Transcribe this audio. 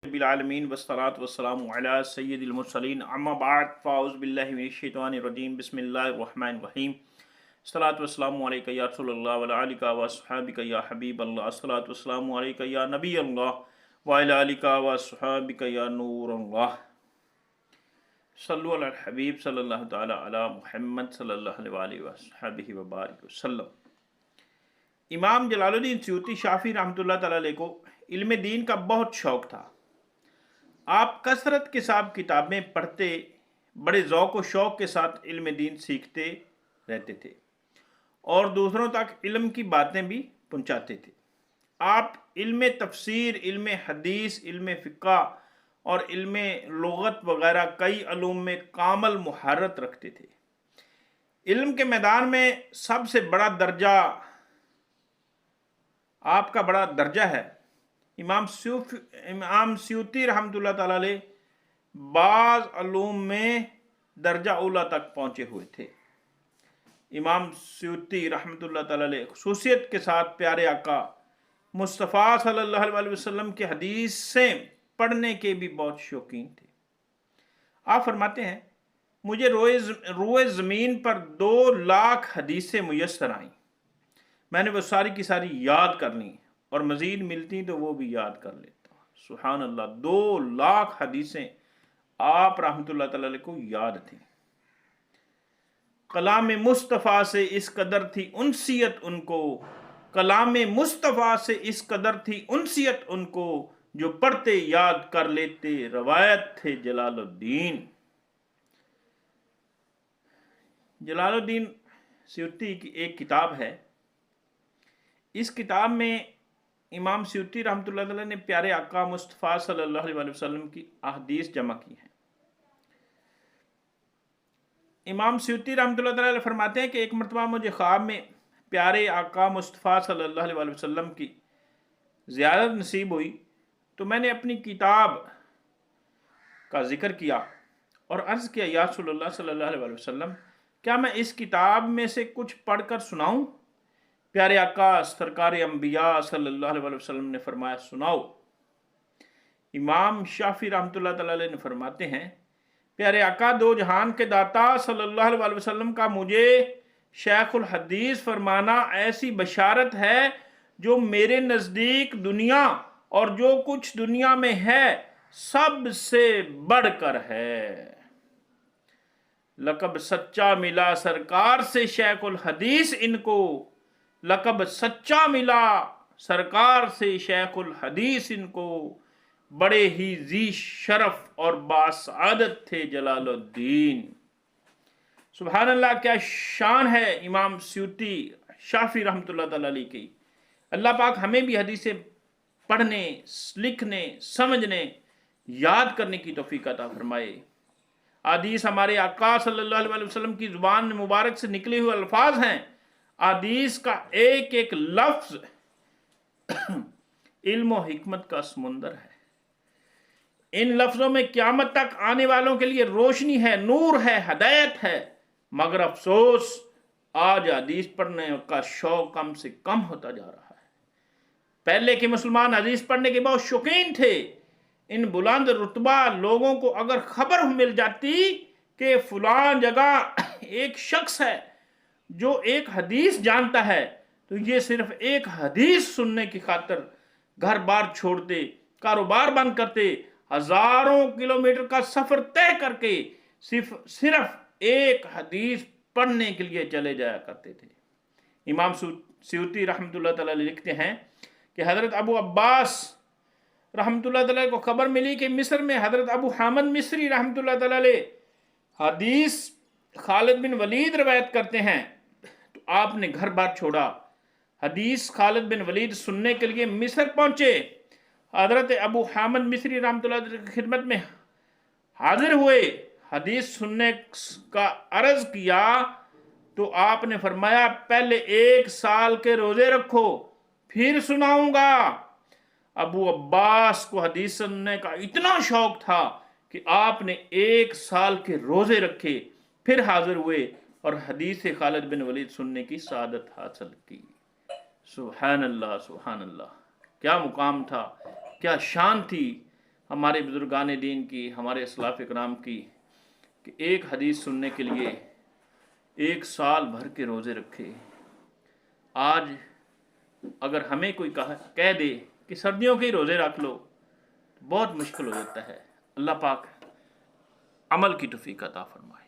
बिलालमीन वस्सलातु वस्सलामु अला सय्यदिल मुरसलीन अम्मा बाद फ़ाऊज़ु बिल्लाहि मिनश्शैतानिर रजीम बिस्मिल्लाहिर रहमानिर रहीम अस्सलातु वस्सलामु अलैका या रसूलल्लाह व अला आलिका व अस्हाबिका या हबीबल्लाह अस्सलातु वस्सलामु अलैका या नबीयल्लाह व अला आलिका व अस्हाबिका या नूरल्लाह सल्लु अला हबीब सल्लल्लाहु तआला अला मुहम्मद सल्लल्लाहु अलैहि व अस्हाबिहि व बारिक वसल्लम। इमाम जलालुद्दीन सयूती शाफी रहमतुल्लाह तआला अलैह को इल्म दीन का बहुत शौक़ था। आप कसरत के साथ किताबें पढ़ते, बड़े ज़ौक़ व शौक़ के साथ इल्म दीन सीखते रहते थे और दूसरों तक इल्म की बातें भी पहुँचाते थे। आप इल्म तफसीर, इल्म हदीस, इल्म फ़िक़्ह और इल्म लुग़त वग़ैरह कई उलूम में कामल मुहारत रखते थे। इल्म के मैदान में सबसे बड़ा दर्जा आपका बड़ा दर्जा है। इमाम सयूती रहमतुल्लाह तआला अलैह बाज़ उलूम में दर्जा उला तक पहुँचे हुए थे। इमाम सयूती रहमतुल्लाह तआला अलैह खुसूसियत के साथ प्यारे आका मुस्तफ़ा सल्लल्लाहु अलैहि वसल्लम की हदीसें पढ़ने के भी बहुत शौकीन थे। आप फरमाते हैं, मुझे रोए ज़मीन पर 2 लाख हदीसें मुयस्सर आईं। मैंने वो सारी की सारी याद कर ली और मज़ीद मिलती तो वो भी याद कर लेता हूँ। सुभान अल्लाह, 2 लाख हदीसें आप रहमतुल्लाह तआला अलैह को याद थी। कलाम मुस्तफ़ा से इस कदर थी उनसियत उनको, कलाम मुस्तफ़ा से इस कदर थी उनसियत उनको, जो पढ़ते याद कर लेते रवायत थे जलालुद्दीन। जलालुद्दीन सयूती की एक किताब है। इस किताब में इमाम सयूती रहमतुल्लाह अलैह ने प्यारे आका मुस्तफ़ा सल्लल्लाहु अलैहि वसल्लम की अहदीस जमा की हैं। इमाम सयूती रहमतुल्लाह अलैह फरमाते हैं कि एक मरतबा मुझे ख्वाब में प्यारे आका मुस्तफ़ा सल्लल्लाहु अलैहि वसल्लम की ज़ियारत नसीब हुई तो मैंने अपनी किताब का ज़िक्र किया और अर्ज़ किया, या रसूलल्लाह सल्लल्लाहु अलैहि वसल्लम, क्या मैं इस किताब में से कुछ पढ़कर सुनाऊं? प्यारे आका सरकार अंबिया सल्लल्लाहु अलैहि वसल्लम ने फरमाया, सुनाओ। इमाम शाफी रहमतुल्लाह तआला अलैह ने फरमाते हैं, प्यारे आका दो जहान के दाता सल्लल्लाहु अलैहि वसल्लम का मुझे शेखुल हदीस फरमाना ऐसी बशारत है जो मेरे नज़दीक दुनिया और जो कुछ दुनिया में है सबसे बढ़कर है। लक़ब सच्चा मिला सरकार से शेखुल हदीस इनको, लक़ब सच्चा मिला सरकार से शेखुल हदीस इनको, बड़े ही जी शरफ और बासआदत थे जलालुद्दीन। सुभान अल्लाह, क्या शान है इमाम सयूती शाफी रहमतुल्लाह तआला अलैह की। अल्लाह पाक हमें भी हदीसें पढ़ने, लिखने, समझने, याद करने की तौफीक अता फरमाए। हदीस हमारे आका सल्लल्लाहु अलैहि वसल्लम की ज़ुबान मुबारक से निकले हुए अल्फाज हैं। हदीस का एक एक लफ्ज़ इल्म और हिकमत का समुंदर है। इन लफ्ज़ों में क़यामत तक आने वालों के लिए रोशनी है, नूर है, हदायत है। मगर अफसोस आज हदीस पढ़ने का शौक़ कम से कम होता जा रहा है। पहले के मुसलमान हदीस पढ़ने के बहुत शौकीन थे। इन बुलंद रुतबा लोगों को अगर खबर मिल जाती कि फलां जगह एक शख्स है जो एक हदीस जानता है, तो ये सिर्फ एक हदीस सुनने की खातिर घर बार छोड़ते, कारोबार बंद करते, हजारों किलोमीटर का सफर तय करके सिर्फ एक हदीस पढ़ने के लिए चले जाया करते थे। इमाम सयूती रहमतुल्लाह तआला अलैह लिखते हैं कि हज़रत अबू अब्बास रहमतुल्लाह तआला को खबर मिली कि मिस्र में हज़रत अबू हामिद मिस्री रहमतुल्लाह तआला अलैह हदीस खालिद बिन वलीद रवायत करते हैं, तो आपने घर बार छोड़ा, हदीस खालिद बिन वलीद सुनने के लिए मिस्र पहुंचे। हज़रत अबू हामिद मिस्री रहमतुल्लाह अलैह की खिदमत में हाजिर हुए, हदीस सुनने का अर्ज़ किया तो आपने फरमाया, पहले 1 साल के रोज़े रखो फिर सुनाऊंगा। अबू अब्बास को हदीस सुनने का इतना शौक़ था कि आपने 1 साल के रोज़े रखे, फिर हाजिर हुए और हदीस खालिद बिन वलीद सुनने की सादत हासिल की। सुभान अल्लाह, सुभान अल्लाह, क्या मुकाम था, क्या शान थी ہمارے بزرگان دین کی، ہمارے اسلاف اکرام کی، کہ ایک حدیث سننے کے لیے 1 سال بھر کے روزے رکھے۔ آج اگر ہمیں کوئی کہہ دے کہ سردیوں کے ہی روزے رکھ لو، بہت مشکل ہو جاتا ہے۔ اللہ پاک عمل کی توفیق عطا فرمائے۔